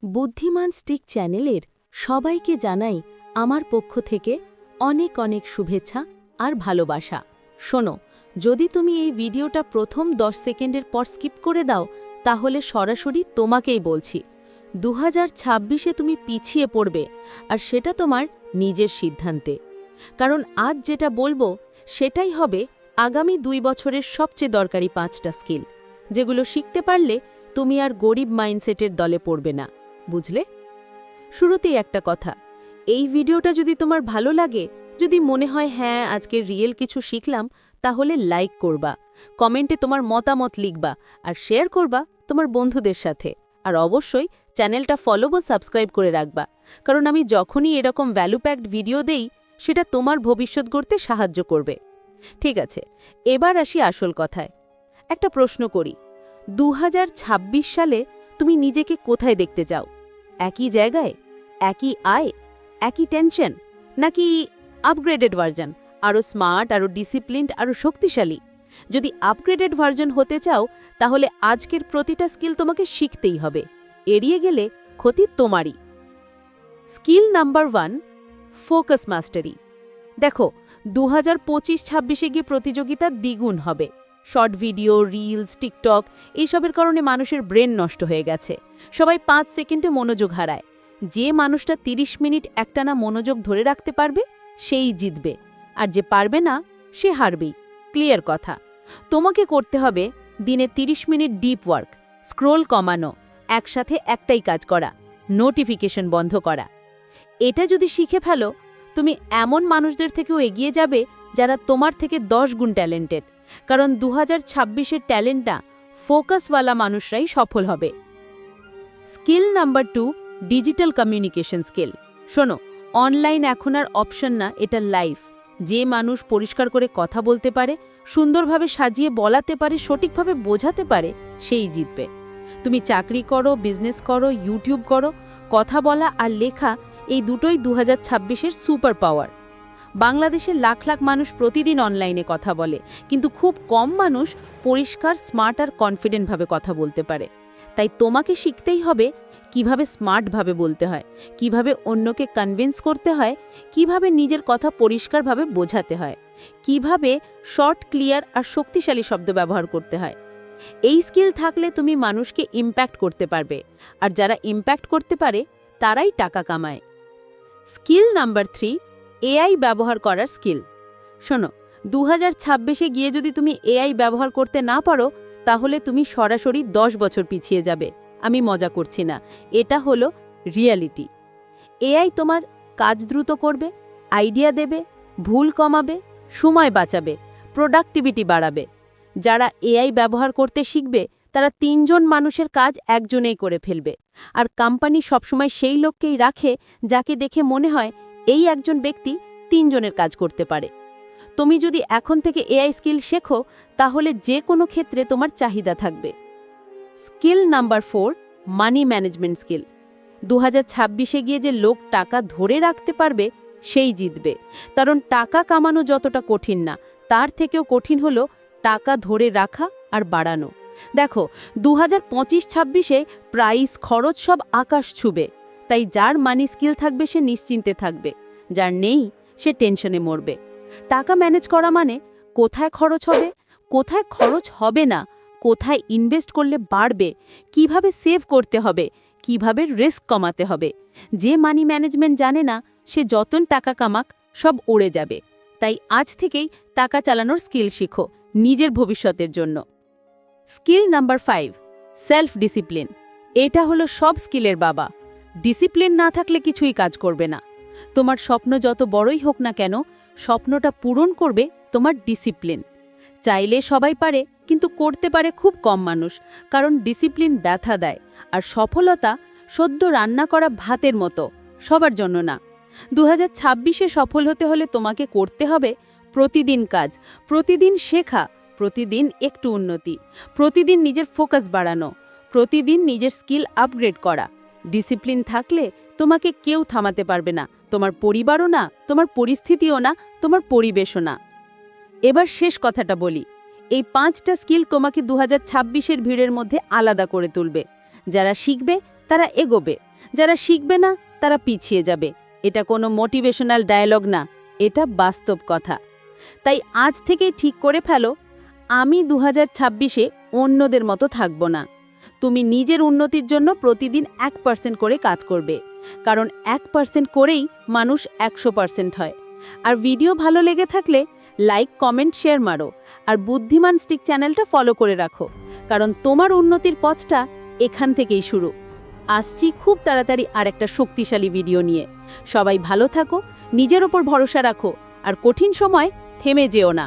বুদ্ধিমান স্টিক চ্যানেলের সবাইকে জানাই আমার পক্ষ থেকে অনেক অনেক শুভেচ্ছা আর ভালোবাসা। শোনো, যদি তুমি এই ভিডিওটা প্রথম 10 সেকেন্ডের পর স্কিপ করে দাও তাহলে সরাসরি তোমাকেই বলছি 2026-এ তুমি পিছিয়ে পড়বে, আর সেটা তোমার নিজের সিদ্ধান্তে। কারণ আজ যেটা বলবো সেটাই হবে আগামী 2 বছরের সবচেয়ে দরকারি 5টা স্কিল, যেগুলো শিখতে পারলে তুমি আর গরিব মাইন্ডসেটের দলে পড়বে না, বুঝলে? শুরুতেই একটা কথা, এই ভিডিওটা যদি তোমার ভালো লাগে, যদি মনে হয় হ্যাঁ আজকে রিয়েল কিছু শিখলাম, তাহলে লাইক করবা, কমেন্টে তোমার মতামত লিখবা আর শেয়ার করবা তোমার বন্ধুদের সাথে। আর অবশ্যই চ্যানেলটা ফলো ও সাবস্ক্রাইব করে রাখবা, কারণ আমি যখনই এরকম ভ্যালু প্যাকড ভিডিও দেই সেটা তোমার ভবিষ্যৎ গড়তে সাহায্য করবে। ঠিক আছে, এবার আসি আসল কথায়। একটা প্রশ্ন করি, 2026 সালে তুমি নিজেকে কোথায় দেখতে চাও? একই জায়গায়, একই আয়, একই টেনশন, নাকি আপগ্রেডেড ভার্জন, আরও স্মার্ট, আরও ডিসিপ্লিনড, আরও শক্তিশালী? যদি আপগ্রেডেড ভার্জন হতে চাও তাহলে আজকের প্রতিটা স্কিল তোমাকে শিখতেই হবে, এড়িয়ে গেলে ক্ষতি তোমারই। স্কিল নাম্বার 1, ফোকাস মাস্টারি। দেখো, 2025-26-এ গিয়ে প্রতিযোগিতা দ্বিগুণ হবে। শর্ট ভিডিও, রিলস, টিকটক এইসবের কারণে মানুষের ব্রেন নষ্ট হয়ে গেছে। সবাই 5 সেকেন্ডে মনোযোগ হারায়। যে মানুষটা 30 মিনিট একটানা মনোযোগ ধরে রাখতে পারবে সেই জিতবে, আর যে পারবে না সে হারবেই। ক্লিয়ার কথা। তোমাকে করতে হবে দিনে 30 মিনিট ডিপ ওয়ার্ক, স্ক্রোল কমানো, একসাথে একটাই কাজ করা, নোটিফিকেশন বন্ধ করা। এটা যদি শিখে ফেলো, তুমি এমন মানুষদের থেকেও এগিয়ে যাবে যারা তোমার থেকে 10 গুণ ট্যালেন্টেড। কারণ 2026-এর ট্যালেন্টটা ফোকাসওয়ালা মানুষরাই সফল হবে। Skill number 2, digital communication skill. শোনো, অনলাইন এখন আর অপশন না, এটা লাইফ। যে মানুষ পরিষ্কার করে কথা বলতে পারে, সুন্দরভাবে সাজিয়ে বলাতে পারে, সঠিকভাবে বোঝাতে পারে, সেই জিতবে। তুমি চাকরি করো, বিজনেস করো, ইউটিউব করো, কথা বলা আর লেখা এই দুটোই 2026-এর সুপার পাওয়ার। বাংলাদেশে লাখ লাখ মানুষ প্রতিদিন অনলাইনে কথা বলে, কিন্তু খুব কম মানুষ পরিষ্কার, স্মার্ট আর কনফিডেন্টভাবে কথা বলতে পারে। তাই তোমাকে শিখতেই হবে কিভাবে স্মার্টভাবে বলতে হয়, কিভাবে অন্যকে কনভিন্স করতে হয়, কিভাবে নিজের কথা পরিষ্কারভাবে বোঝাতে হয়, কিভাবে শর্ট, ক্লিয়ার আর শক্তিশালী শব্দ ব্যবহার করতে হয়। এই স্কিল থাকলে তুমি মানুষকে ইম্প্যাক্ট করতে পারবে, আর যারা ইম্প্যাক্ট করতে পারে তারাই টাকা কামায়। স্কিল নাম্বার 3, এআই ব্যবহার করার স্কিল। শোনো, 2026-এ গিয়ে যদি তুমি এআই ব্যবহার করতে না পারো তাহলে তুমি সরাসরি 10 বছর পিছিয়ে যাবে। আমি মজা করছি না, এটা হলো রিয়ালিটি। এআই তোমার কাজ দ্রুত করবে, আইডিয়া দেবে, ভুল কমাবে, সময় বাঁচাবে, প্রোডাক্টিভিটি বাড়াবে। যারা এআই ব্যবহার করতে শিখবে তারা 3 জন মানুষের কাজ একজনেই করে ফেলবে। আর কোম্পানি সবসময় সেই লোককেই রাখে যাকে দেখে মনে হয় এই একজন ব্যক্তি 3 জনের কাজ করতে পারে। তুমি যদি এখন থেকে এআই স্কিল শেখো তাহলে যে কোনো ক্ষেত্রে তোমার চাহিদা থাকবে। Skill number 4, money management skill. 2026-এ গিয়ে যে লোক টাকা ধরে রাখতে পারবে সেই জিতবে। কারণ টাকা কামানো যতটা কঠিন না, তার থেকেও কঠিন হলো টাকা ধরে রাখা আর বাড়ানো। দেখো, 2025-26-এ প্রাইস, খরচ সব আকাশ ছুবে। তাই যার মানি স্কিল থাকবে সে নিশ্চিন্তে থাকবে, যার নেই সে টেনশনে মরবে। টাকা ম্যানেজ করা মানে কোথায় খরচ হবে, কোথায় খরচ হবে না, কোথায় ইনভেস্ট করলে বাড়বে, কিভাবে সেভ করতে হবে, কিভাবে রিস্ক কমাতে হবে। যে মানি ম্যানেজমেন্ট জানে না সে যতন টাকা কামাক সব উড়ে যাবে। তাই আজ থেকেই টাকা চালানোর স্কিল শিখো নিজের ভবিষ্যতের জন্য। Skill number 5, self discipline. এটা হলো সব স্কিলের বাবা। ডিসিপ্লিন না থাকলে কিছুই কাজ করবে না। তোমার স্বপ্ন যত বড়ই হোক না কেন, স্বপ্নটা পূরণ করবে তোমার ডিসিপ্লিন। চাইলে সবাই পারে, কিন্তু করতে পারে খুব কম মানুষ, কারণ ডিসিপ্লিন ব্যথা দেয়। আর সফলতা সদ্য রান্না করা ভাতের মতো, সবার জন্য না। 2026-এ সফল হতে হলে তোমাকে করতে হবে প্রতিদিন কাজ, প্রতিদিন শেখা, প্রতিদিন একটু উন্নতি, প্রতিদিন নিজের ফোকাস বাড়ানো, প্রতিদিন নিজের স্কিল আপগ্রেড করা। ডিসিপ্লিন থাকলে তোমাকে কেউ থামাতে পারবে না, তোমার পরিবারও না, তোমার পরিস্থিতিও না, তোমার পরিবেশও না। এবার শেষ কথাটা বলি, এই 5টা স্কিল তোমাকে 2026-এর ভিড়ের মধ্যে আলাদা করে তুলবে। যারা শিখবে তারা এগোবে, যারা শিখবে না তারা পিছিয়ে যাবে। এটা কোনো মোটিভেশনাল ডায়ালগ না, এটা বাস্তব কথা। তাই আজ থেকেই ঠিক করে ফেলো, আমি 2026-এ অন্যদের মতো থাকব না। তুমি নিজের উন্নতির জন্য প্রতিদিন 1% করে কাজ করবে, কারণ 1% করেই মানুষ 100% হয়। আর ভিডিও ভালো লেগে থাকলে লাইক, কমেন্ট, শেয়ার মারো। আর বুদ্ধিমান স্টিক চ্যানেলটা ফলো করে রাখো, কারণ তোমার উন্নতির পথটা এখান থেকেই শুরু। আসছি খুব তাড়াতাড়ি আর একটা শক্তিশালী ভিডিও নিয়ে। সবাই ভালো থাকো, নিজের ওপর ভরসা রাখো, আর কঠিন সময় থেমে যেও না।